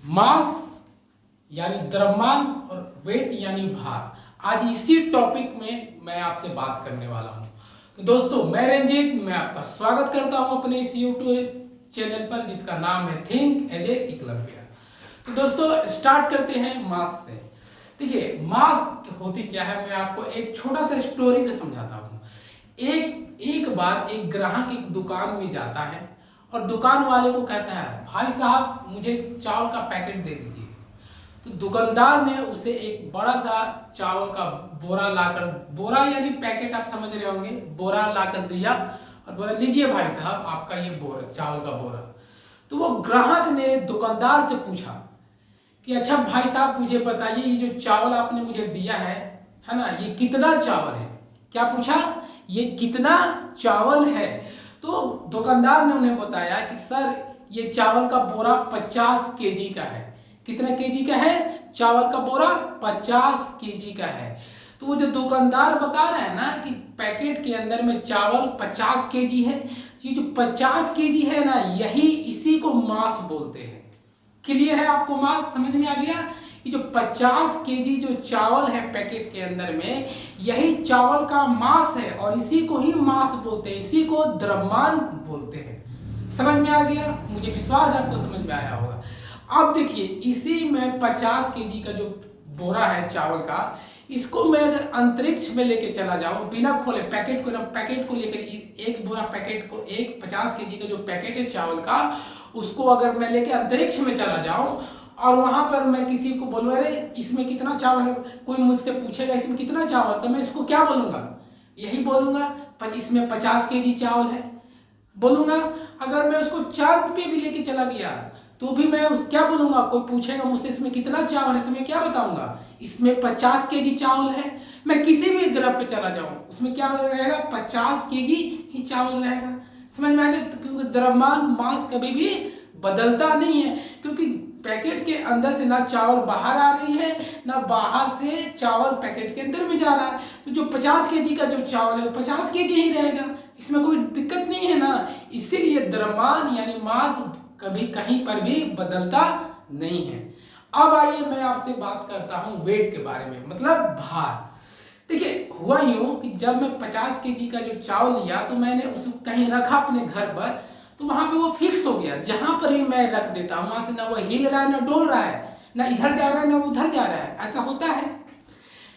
मास यानी द्रव्यमान और वेट यानी भार। आज इसी टॉपिक में मैं आपसे बात करने वाला हूं। तो दोस्तों, मैं रंजीत, मैं आपका स्वागत करता हूं अपने इस यूट्यूब चैनल पर जिसका नाम है थिंक एज ए एकलव्य। तो दोस्तों, स्टार्ट करते हैं मास से। देखिए, मास होती क्या है, मैं आपको एक छोटा सा स्टोरी से समझाता हूँ। एक बार एक ग्राहक एक दुकान में जाता है और दुकान वाले को कहता है, भाई साहब मुझे चावल का पैकेट दे दीजिए। तो दुकानदार ने उसे एक बड़ा सा चावल का बोरा लाकर, बोरा यानी पैकेट आप समझ रहे होंगे, बोरा लाकर दिया और बोला, लीजिए भाई साहब आपका ये बोरा, चावल का बोरा। तो वो ग्राहक ने दुकानदार से पूछा कि अच्छा भाई साहब मुझे बताइए, ये जो चावल आपने मुझे दिया है ना, ये कितना चावल है? क्या पूछा? ये कितना चावल है? तो दुकानदार ने उन्हें बताया कि सर ये चावल का बोरा 50 केजी का है। कितना केजी का है? चावल का बोरा 50 केजी का है। तो वो जो दुकानदार बता रहा है ना कि पैकेट के अंदर में चावल 50 केजी है, ये जो 50 केजी है ना, यही इसी को मास बोलते हैं। क्लियर है आपको? मास समझ में आ गया? ये जो 50 केजी जो चावल है पैकेट के अंदर में, यही चावल का मास है और इसी को ही मास बोलते हैं, इसी को द्रव्यमान बोलते हैं। समझ में आ गया? मुझे विश्वास है आपको समझ में आया होगा। अब देखिए, इसी में 50 केजी का जो बोरा है चावल का, इसको मैं अगर अंतरिक्ष में लेके चला जाऊं बिना खोले, पैकेट को लेकर, एक बोरा पैकेट को, एक 50 केजी का जो पैकेट है चावल का, उसको अगर मैं लेके अंतरिक्ष में चला जाऊं और वहां पर मैं किसी को बोलूं, अरे इसमें कितना चावल है, कोई मुझसे पूछेगा इसमें कितना चावल, तो मैं इसको क्या बोलूंगा? यही बोलूंगा पर इसमें 50 केजी चावल है बोलूंगा। अगर मैं उसको चांद पे भी लेके चला गया तो भी मैं क्या बोलूंगा? कोई पूछेगा मुझसे इसमें कितना चावल है, तो मैं क्या बताऊंगा? इसमें 50 केजी चावल है। मैं किसी भी ग्रह पे चला जाऊं उसमें क्या रहेगा? 50 केजी ही चावल रहेगा। समझ में आ गया? क्योंकि द्रव्यमान मास कभी भी बदलता नहीं है, क्योंकि पैकेट के अंदर से ना चावल बाहर आ रही है, ना बाहर से चावल पैकेट के अंदर में जा रहा है। तो जो 50 केजी का जो चावल है वो 50 केजी ही रहेगा, इसमें कोई दिक्कत नहीं है ना। इसीलिए द्रव्यमान यानी मास कभी कहीं पर भी बदलता नहीं है। अब आइए मैं आपसे बात करता हूं वेट के बारे में, मतलब भार। देखिए, हुआ यूं कि जब मैं 50 केजी का जो चावल लिया तो मैंने उसको कहीं रखा अपने घर पर, तो वहां पे वो फिक्स हो गया। जहां पर भी मैं रख देता हूं वहां से ना वो हिल रहा है, ना डोल रहा है, ना इधर जा रहा है, ना उधर जा रहा है। ऐसा होता है।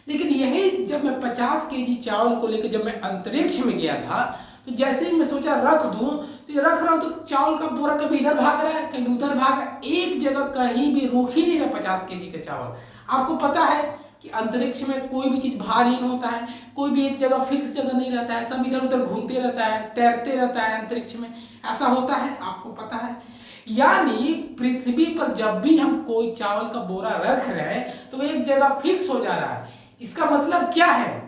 लेकिन यही जब मैं 50 केजी चावल को लेकर जब मैं अंतरिक्ष में गया था, तो जैसे ही मैं सोचा रख दूं, तो रख रहा हूं तो चावल का बोरा कभी इधर भाग रहा है, कभी उधर भाग रहा है, एक जगह कहीं भी रुक ही नहीं रहा 50 केजी का चावल। आपको पता है कि अंतरिक्ष में कोई भी चीज भारहीन होता है, कोई भी एक जगह फिक्स जगह नहीं रहता है, सब इधर उधर घूमते रहता है, तैरते रहता है अंतरिक्ष में। ऐसा होता है, आपको पता है। यानी पृथ्वी पर जब भी हम कोई चावल का बोरा रख रहे हैं तो एक जगह फिक्स हो जा रहा है। इसका मतलब क्या है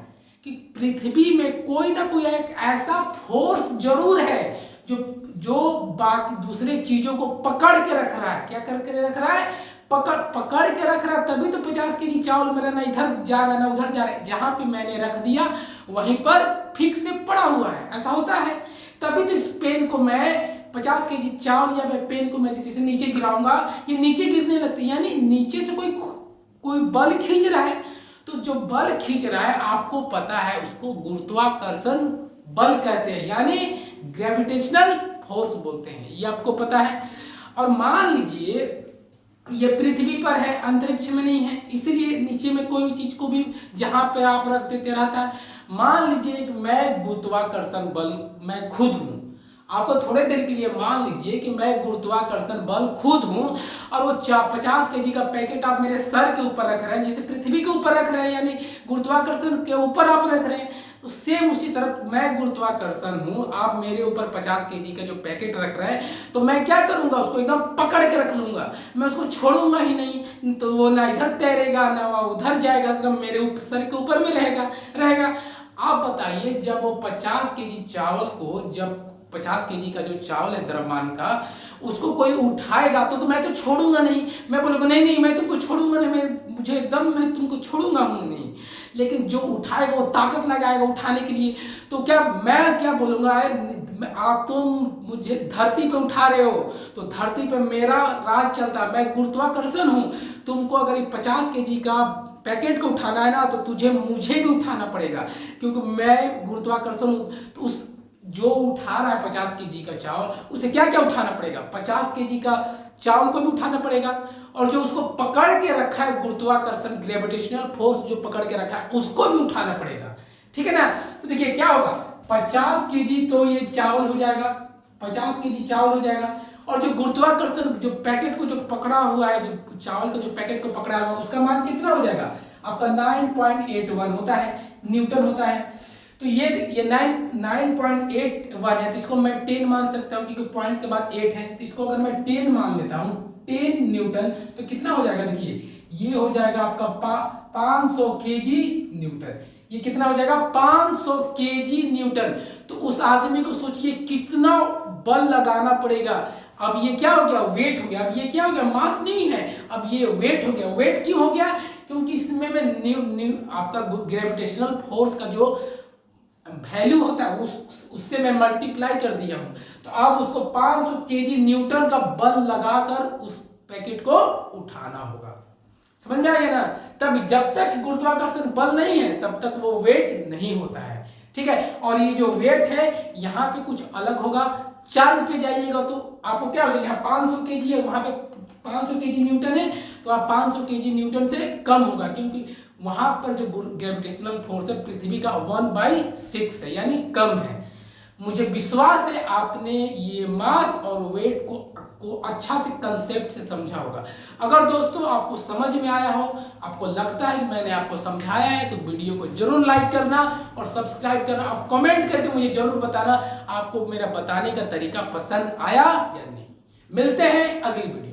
कि पृथ्वी में कोई ना कोई एक ऐसा फोर्स जरूर है जो जो बाकी दूसरे चीजों को पकड़ के रख रहा है। क्या करके रख रहा है? पकड़ के रख रहा है। तभी तो 50 केजी चावल मेरा ना इधर जा रहा है ना उधर जा रहा है। जहां पे मैंने रख दिया वहीं पर फिक्स से पड़ा हुआ है। ऐसा होता है। तभी तो इस पेन को मैं 50 केजी चावल या मैं पेन को मैं जैसे नीचे गिराऊंगा, ये नीचे गिरने लगती है, यानी नीचे से कोई बल खींच रहा है। तो जो बल खींच रहा है, आपको पता है, उसको गुरुत्वाकर्षण बल कहते हैं, यानी ग्रेविटेशनल फोर्स बोलते हैं। ये आपको पता है। और मान लीजिए ये पृथ्वी पर है, अंतरिक्ष में नहीं है, इसलिए नीचे में कोई चीज को भी जहां पर आप रख देते रहता है। मान लीजिए मैं गुरुत्वाकर्षण बल मैं खुद हूं। आपको थोड़े देर के लिए मान लीजिए कि मैं गुरुत्वाकर्षण बल खुद हूं और वो 50 केजी का पैकेट आप मेरे सर के ऊपर रख रहे हैं, जैसे पृथ्वी के ऊपर रख रहे हैं, यानी गुरुत्वाकर्षण के ऊपर आप रख रहे हैं। तो सेम उसी तरह मैं गुरुत्वाकर्षण हूं, आप मेरे ऊपर 50 केजी का जो पैकेट रख रहे हैं, तो मैं क्या करूंगा? उसको एकदम पकड़ के रख लूंगा, मैं उसको छोड़ूंगा ही नहीं। तो वो ना इधर तैरेगा ना वो उधर जाएगा, एकदम मेरे सर के ऊपर में रहेगा। आप बताइए, जब वो 50 केजी चावल को जब 50 केजी का जो चावल है द्रव्यमान का, उसको कोई उठाएगा तो मैं तो छोड़ूंगा नहीं, मैं बोलूँगा नहीं नहीं मैं तुमको छोड़ूंगा नहीं, मैं तुमको छोड़ूंगा नहीं। लेकिन जो उठाएगा वो ताकत लगाएगा उठाने के लिए, तो क्या मैं क्या बोलूँगा, आप तुम मुझे धरती पे उठा रहे हो तो धरती पे मेरा राज चलता है, मैं गुरुत्वाकर्षण हूँ। तुमको अगर 50 केजी का पैकेट को उठाना है ना तो मुझे भी उठाना पड़ेगा, क्योंकि मैं गुरुत्वाकर्षण हूँ। तो उस जो उठा रहा है 50 केजी का चावल, उसे क्या क्या उठाना पड़ेगा, 50 केजी का चावल को भी उठाना पड़ेगा, और जो उसको पकड़ के रखा है गुरुत्वाकर्षण ग्रेविटेशनल फोर्स जो पकड़ के रखा है उसको भी उठाना पड़ेगा, ठीक है ना। तो देखिए क्या होगा, 50 केजी तो ये चावल हो जाएगा, 50 केजी चावल हो जाएगा, और जो गुरुत्वाकर्षण जो पैकेट को जो पकड़ा हुआ है, जो चावल को जो पैकेट को पकड़ा हुआ है उसका मान कितना हो जाएगा आपका 9.81 होता है, न्यूटन होता है। तो ये 9.81 है, तो इसको मैं 10 मान सकता हूँ क्योंकि पॉइंट के बाद 8 है, तो इसको अगर मैं 10 मान लेता हूँ 10 न्यूटन, तो कितना हो जाएगा, देखिए ये हो जाएगा आपका 500 केजी न्यूटन। ये कितना हो जाएगा 500 केजी न्यूटन। तो उस आदमी को सोचिए कितना बल लगाना पड़ेगा। अब ये क्या हो गया, वेट हो गया। अब ये क्या हो गया, मास नहीं है, अब ये वेट हो गया। वेट क्यों हो गया, क्योंकि इसमें मैं आपका ग्रेविटेशनल फोर्स का जो वैल्यू होता है उससे मैं मल्टीप्लाई कर दिया हूं। तो अब उसको 500 केजी न्यूटन का बल लगाकर उस पैकेट को उठाना होगा। समझ में आ गया ना। तब जब तक गुरुत्वाकर्षण बल नहीं है तब तक वो वेट नहीं होता है, ठीक है। और ये जो वेट है यहाँ पे कुछ अलग होगा। चांद पे जाइएगा तो आपको क्या हो जाएगा, यहाँ 500 केजी है, वहां पे 500 केजी न्यूटन है, तो आप 500 केजी न्यूटन से कम होगा, क्योंकि वहां पर जो ग्रेविटेशनल फोर्स है पृथ्वी का 1/6 है, यानी कम है। मुझे विश्वास है आपने ये मास और वेट को अच्छा से कंसेप्ट से समझा होगा। अगर दोस्तों आपको समझ में आया हो, आपको लगता है कि मैंने आपको समझाया है, तो वीडियो को जरूर लाइक करना और सब्सक्राइब करना। आप कमेंट करके मुझे जरूर बताना आपको मेरा बताने का तरीका पसंद आया या नहीं। मिलते हैं अगली वीडियो।